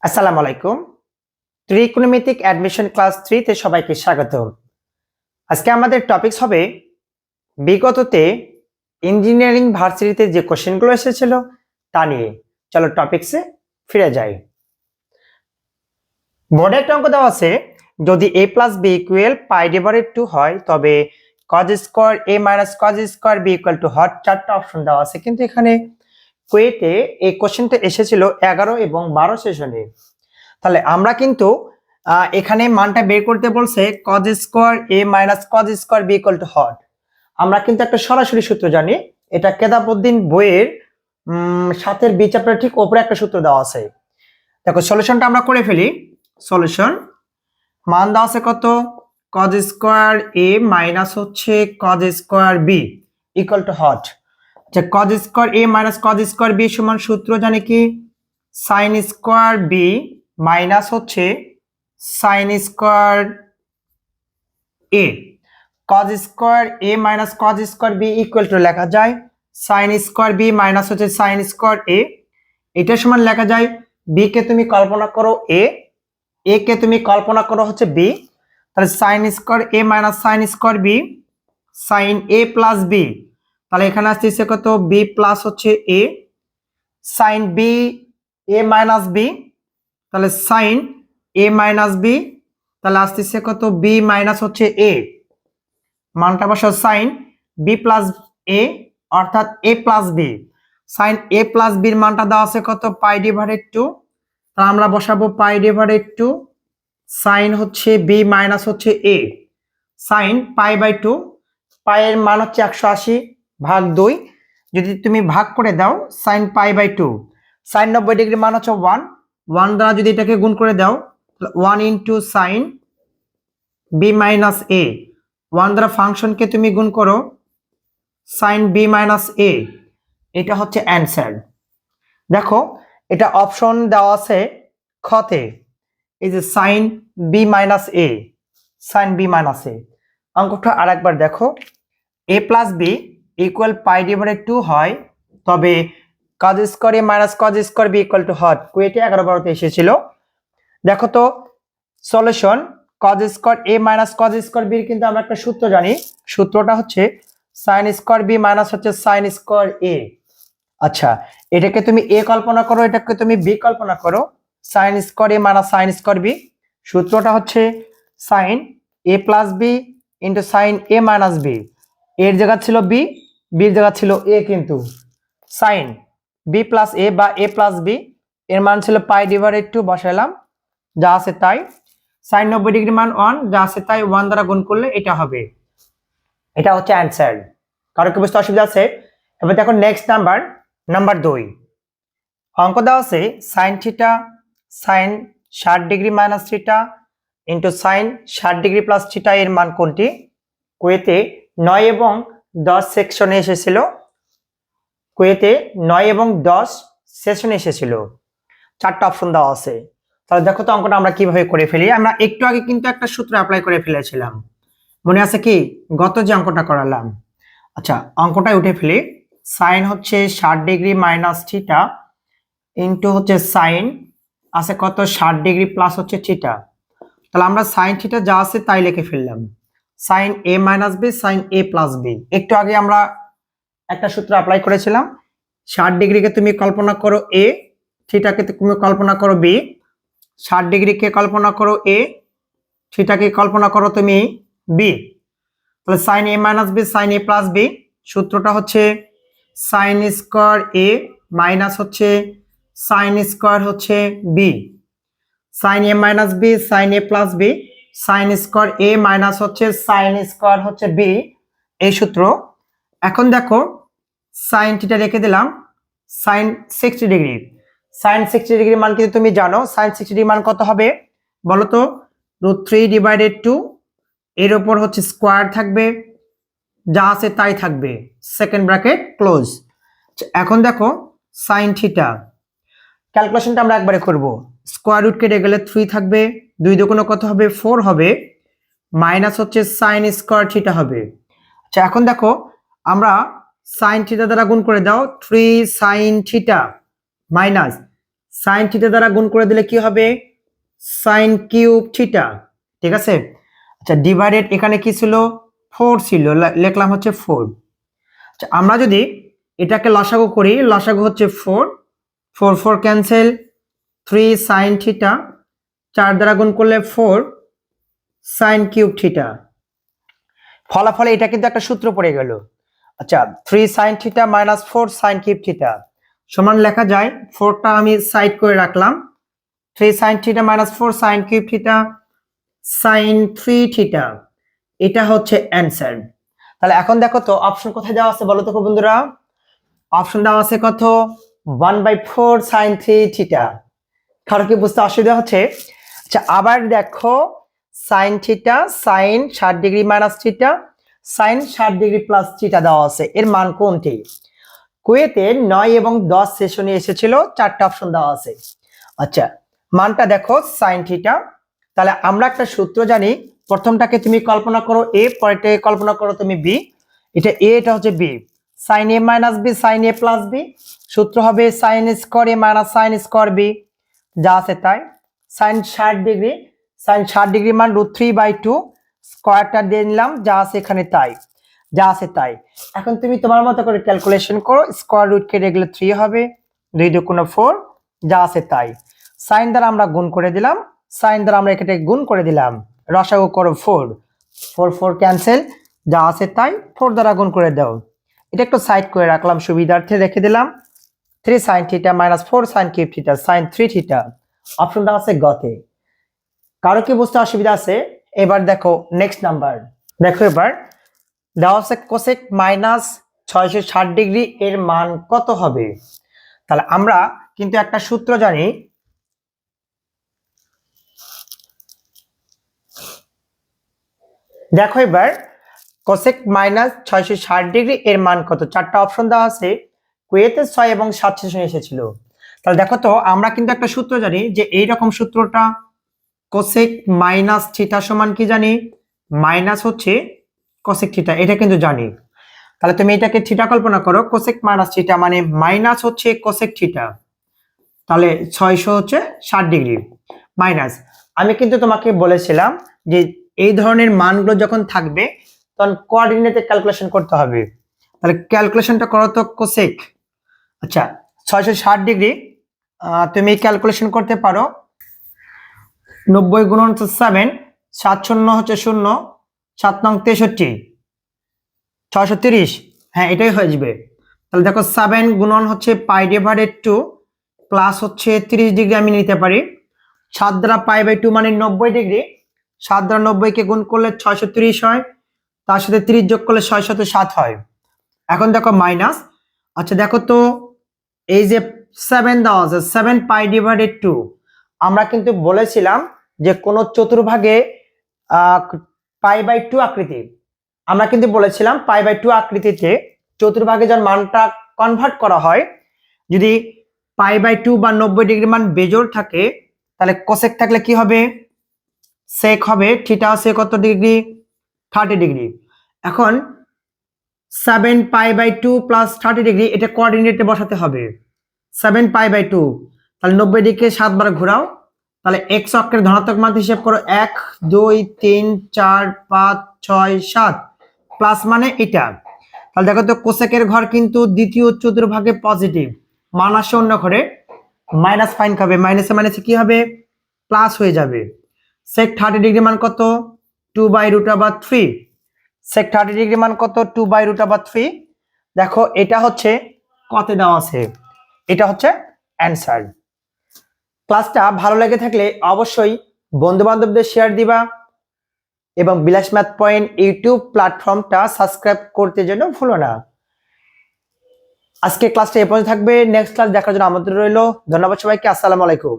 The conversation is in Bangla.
আসসালামু আলাইকুম। ত্রিকোণমিতিক অ্যাডমিশন ক্লাস 3 তে সবাইকে স্বাগত। আজকে আমাদের টপিকস হবে বিগততে ইঞ্জিনিয়ারিং ভার্সিটিতে যে কোশ্চেনগুলো এসেছিল তা নিয়ে। চলো টপিকসে ফিরে যাই। বোর্ডে একটা অঙ্ক দেওয়া আছে, যদি a plus B equal pi divided 2 হয় তবে cos square a minus cos square b equal to হট। চারটা অপশন দেওয়া আছে, কিন্তু এখানে কুয়েটে এই কোশ্চেনটা এসেছিল 11 এবং 12 সেশনে। তাহলে আমরা কিন্তু এখানে মানটা বের করতে বলছে cos square a minus cos square b equal to hot. আমরা কিন্তু একটা সরাসরি সূত্র জানি, এটা কেতাবউদ্দিন বইয়ের 7-এর বি চ্যাপ্টার ঠিক উপরে একটা সূত্র দেওয়া আছে। দেখো সলিউশনটা আমরা করে ফেলি। সলিউশন মান দেওয়া আছে কত, cos স্কয়ার a মাইনাস হচ্ছে cos square b equal to hot. আচ্ছা, cos square a minus cos square b সমান সূত্র জানি কি, sin স্কয়ার b মাইনাস হচ্ছে sin square a। cos square a minus cos square b equal two লেখা যায় sin স্কয়ার b মাইনাস হচ্ছে sin স্কয়ার a। এটা সমান লেখা যায় b কে তুমি কল্পনা করো a, a কে তুমি কল্পনা করো হচ্ছে b। তাহলে sin square a minus sin square b sin a plus b। তাহলে এখানে আসছে কত, b প্লাস হচ্ছে a sin b a minus b। তাহলে sin a মাইনাস b, তাহলে আসতেছে কত, b মাইনাস হচ্ছে a। মানটা বসাও sin b প্লাস a অর্থাৎ a plus b। sin a plus b এর মানটা দেওয়া আছে কত, পাই ডিভাইডেড 2। তাহলে আমরা বসাবো পাই ডিভাইডেড 2 sin হচ্ছে b মাইনাস হচ্ছে a। sin পাই বাই 2, পাই এর মান হচ্ছে 180 ভাগ 2। যদি তুমি ভাগ করে দাও sin pi by 2, sin 90 degree মান হচ্ছে 1, 1 দ্বারা যদি এটাকে গুণ করে দাও 1 into sin b minus a, 1 দ্বারা ফাংশনকে তুমি গুণ করো sin b মাইনাস a। এটা হচ্ছে অ্যানসার। দেখো এটা অপশন দেওয়া আছে খতে, এই যে sin b minus a, sin b minus a। অঙ্কটা আরেকবার দেখো, a plus b equal pi divided 2 হয় তবে cos square a minus cos square b equal to হট। কুয়েটে 11-12 তে এসেছিল। দেখো তো solution cos square a minus cos square b কিন্তু আমরা একটা সূত্র জানি, সূত্রটা হচ্ছে sin স্কয়ার b মাইনাস হচ্ছে sin স্কয়ার a। আচ্ছা, এটাকে তুমি a কল্পনা করো, এটাকে তুমি b কল্পনা করো, sin square a minus sin square b। সূত্রটা হচ্ছে sin a plus b into sin a minus b। এর জায়গা ছিল b, b এর জায়গা ছিল a, কিন্তু sin b প্লাস a বা a প্লাস b এর মান ছিল পাই ডিভাইডেড 2, বসাইলাম যা আছে তাই। sin 90 ডিগ্রি মান 1, যা আছে তাই 1 দ্বারা গুণ করলে এটা হবে। এটা হচ্ছে অ্যানসার। কারো কি বুঝতে অসুবিধা আছে? এবার দেখো নেক্সট নাম্বার 2। অঙ্ক দেওয়া আছে sin theta sin 60 degree minus theta into sin 60 degree plus theta এর মান কোনটি? কুয়েতে 9 এবং 10 সেকশনে এসেছিল। কুয়েতে 9 এবং 10 সেশনে এসেছিল। চারটা অপশন দেওয়া আছে। তাহলে দেখো তো অঙ্কটা আমরা কিভাবে করে ফেলি। আমরা একটু আগে কিন্তু একটা সূত্র অ্যাপ্লাই করে ফেলেছিলাম, মনে আছে কি, গত যে অঙ্কটা করালাম। আচ্ছা, অঙ্কটাই উঠে ফেলি। সাইন হচ্ছে 60 ডিগ্রি মাইনাস থিটা ইন্টু হচ্ছে সাইন আছে কত, 60 ডিগ্রি প্লাস হচ্ছে থিটা। তাহলে আমরা সাইন থিটা যা আছে তাই লিখে ফেললাম, সাইন এ মাইনাস বি সাইন এ প্লাস বি। একটু আগে আমরা একটা সূত্র অ্যাপ্লাই করেছিলাম, 60 ডিগ্রিকে তুমি কল্পনা করো এ, থিটাকে তুমি কল্পনা করো বি। 60 ডিগ্রিকে কল্পনা করো এ, থিটাকে কল্পনা করো তুমি বি। তাহলে সাইন এ মাইনাস বি সাইন এ প্লাস বি। সূত্রটা হচ্ছে সাইন স্কয়ার এ মাইনাস হচ্ছে সাইন স্কয়ার হচ্ছে বি। সাইন এ মাইনাস বি সাইন এ প্লাস বি, সাইন স্কয়ার এ মাইনাস হচ্ছে সাইন স্কয়ার হচ্ছে বি, এই সূত্র। এখন দেখো সাইন থিটা রেখে দিলাম, সাইন 60 ডিগ্রি, সাইন 60 ডিগ্রি মান কিন্তু তুমি জানো, সাইন 60 ডিগ্রি মান কত হবে বলো তো, √3 ডিভাইডেড 2, এর উপর হচ্ছে স্কয়ার থাকবে, যা আছে তাই থাকবে, সেকেন্ড ব্র্যাকেট ক্লোজ। এখন দেখো সাইন থিটা ক্যালকুলেশনটা আমরা একবারে করব। স্কয়ার রুট কেটে গেলে 3 থাকবে, 2 দুগুণ কত হবে 4 হবে, মাইনাস হচ্ছে সাইন স্কয়ার থিটা হবে। আচ্ছা, এখন দেখো আমরা সাইন থিটা দ্বারা গুণ করে দাও, 3 sine theta minus sine theta দ্বারা গুণ করে দিলে কি হবে সাইন কিউব থিটা, ঠিক আছে। আচ্ছা ডিভাইডেড এখানে কি ছিল 4 ছিল, লিখলাম হচ্ছে 4। আচ্ছা আমরা যদি এটাকে লসাগু করি, লসাগু হচ্ছে 4 4 4 ক্যান্সেল, 3 সাইন থিটা 4 দ্বারা গুণ করলে 4 সাইন কিউব থিটা। ফলাফলে এটা কিন্তু একটা সূত্র পড়ে গেল। আচ্ছা 3 sine theta minus 4 sine cube theta সমান লেখা যায়, 4টা আমি সাইড করে রাখলাম, 3 sine theta minus 4 sine cube theta sine 3 theta, এটা হচ্ছে অ্যান্সার। তাহলে এখন দেখো তো অপশন কোথায় দেওয়া আছে বলো তো বন্ধুরা, অপশন দেওয়া আছে কত 1/4 সাইন 3 থিটা। কারো কি বুঝতে অসুবিধা হচ্ছে? আচ্ছা আবার দেখো sine theta sine 60 degree minus theta sine 60 degree plus theta দেওয়া আছে, এর মান কোনটি? কুয়েতে 9 এবং 10 সেশনে এসেছিল, 4টা অপশন দেওয়া আছে। আচ্ছা মানটা দেখো সাইন থিটা, তাহলে আমরা একটা সূত্র জানি, প্রথমটাকে তুমি কল্পনা করো এ, পরেরটাকে কল্পনা করো তুমি বি, এটা এ এটা হচ্ছে বি, সাইন এ মাইনাস বি সাইন এ প্লাস বি, সূত্র হবে সাইন স্কয়ার এ মাইনাস সাইন স্কয়ার বি, যা আছে তাই। সাইন 60 ডিগ্রি, সাইন 60 ডিগ্রি মান √3/2, স্কয়ারটা দিয়ে নিলাম, যা আছে এখানে তাই, যা আছে তাই। এখন তুমি তোমার মতো করে ক্যালকুলেশন করো, স্কয়ার রুট কেটে গেলে 3 হবে, 2 2 4, যা আছে তাই। সাইন দ্বারা আমরা গুণ করে দিলাম, সাইন দ্বারা আমরা এখানে গুণ করে দিলাম, রসাগু করো 4 4 4 ক্যান্সেল, যা আছে তাই, 4 দ্বারা গুণ করে দাও। এটা একটু সাইড করে রাখলাম সুবিধার্থে, রেখে দিলাম 3 sine theta minus 4 sine cube theta sine 3 theta. অপশনটা আছে গতে। কারো কি বুঝতে অসুবিধা আছে? এবার দেখো নেক্সট নাম্বার, দেখো এবার দেওয়া আছে কোসেক মাইনাস 660 ডিগ্রি এর মান কত হবে? তাহলে আমরা কিন্তু একটা সূত্র জানি, দেখো এবার কোসেক মাইনাস 660 ডিগ্রি এর মান কত, 4টা অপশন দেওয়া আছে, কুয়েতে 6 এবং 7 সেশনে এসেছিল। তাহলে দেখো তো আমরা কিন্তু একটা সূত্র জানি যে এইরকম সূত্রটা কোসেক মাইনাস থিটা সমান কি জানি মাইনাস হচ্ছে কোসেক থিটা, এটা কিন্তু জানি। তাহলে তুমি এটাকে থিটা কল্পনা করো, কোসেক মাইনাস থিটা মানে মাইনাস হচ্ছে কোসেক থিটা, তাহলে 600 হচ্ছে 60 ডিগ্রি মাইনাস। আমি কিন্তু তোমাকে বলেছিলাম যে এই ধরনের মানগুলো যখন থাকবে তখন কোঅর্ডিনেটে ক্যালকুলেশন করতে হবে। তাহলে ক্যালকুলেশনটা করো তো কোসেক, আচ্ছা 660 ডিগ্রি তুমি ক্যালকুলেশন করতে পারো, 90 গুণন 7, 7 শূন্য হচ্ছে 0, 7 নং 63, 630, হ্যাঁ এটাই হয়ে যাবে। তাহলে দেখো 7 গুণন হচ্ছে π/2 প্লাস হচ্ছে 30 ডিগ্রি আমি নিতে পারি, 7 দ্বারা π/2 মানে 90 ডিগ্রি, 7 দ্বারা 90 কে গুণ করলে 630 হয়, তার সাথে 30 যোগ করলে 607 হয়। এখন দেখো মাইনাস, আচ্ছা দেখো তো এই যে 7 দেওয়া আছে 7 π/2, আমরা কিন্তু বলেছিলাম যে কোন চতুর্ভাগে π/2 আকৃতি, আমরা কিন্তু বলেছিলাম π/2 আকৃতিতে চতুর্ভাগে যার মানটা কনভার্ট করা হয়, যদি π/2 বা 90 ডিগ্রি মান বেজোড় থাকে তাহলে কোসেক থাকলে কি হবে সেক হবে, থিটা আছে কত ডিগ্রি 30 ডিগ্রি। এখন 7 π/2 প্লাস 30 ডিগ্রি এটা কোঅর্ডিনেটে বসাতে হবে, 7 π/2 তাহলে 90 ডিগ্রিকে 7 বার ঘোরাও, তাহলে এক্স অক্ষের ধনাত্মক মান হিসেব করো 1 2 3 4 5 6 7 প্লাস মানে এটা। তাহলে দেখো তো কোসেকের ঘর কিন্তু দ্বিতীয় চতুর্ভাগে পজিটিভ, মান আসে অন্য ঘরে, মাইনাস ফাইন খাবে, মাইনাসে মাইনাসে কি হবে প্লাস হয়ে যাবে। সেক 30 ডিগ্রি মান কত 2/√3, সেক 30 ডিগ্রি মান কত 2/√3। দেখো এটা হচ্ছে কত দেওয়া আছে, এটা হচ্ছে অ্যান্সার। ক্লাসটা ভালো লেগে থাকলে অবশ্যই বন্ধু বান্ধবদের শেয়ার দিবা এবং বিলাস ম্যাথ পয়েন্ট ইউটিউব প্ল্যাটফর্মটা সাবস্ক্রাইব করতে যেন ভুলো না। আজকে ক্লাসটা এ পর্যন্ত থাকবে, নেক্সট ক্লাস দেখার জন্য আমন্ত্রণ রইল। ধন্যবাদ সবাইকে, আসসালামু আলাইকুম।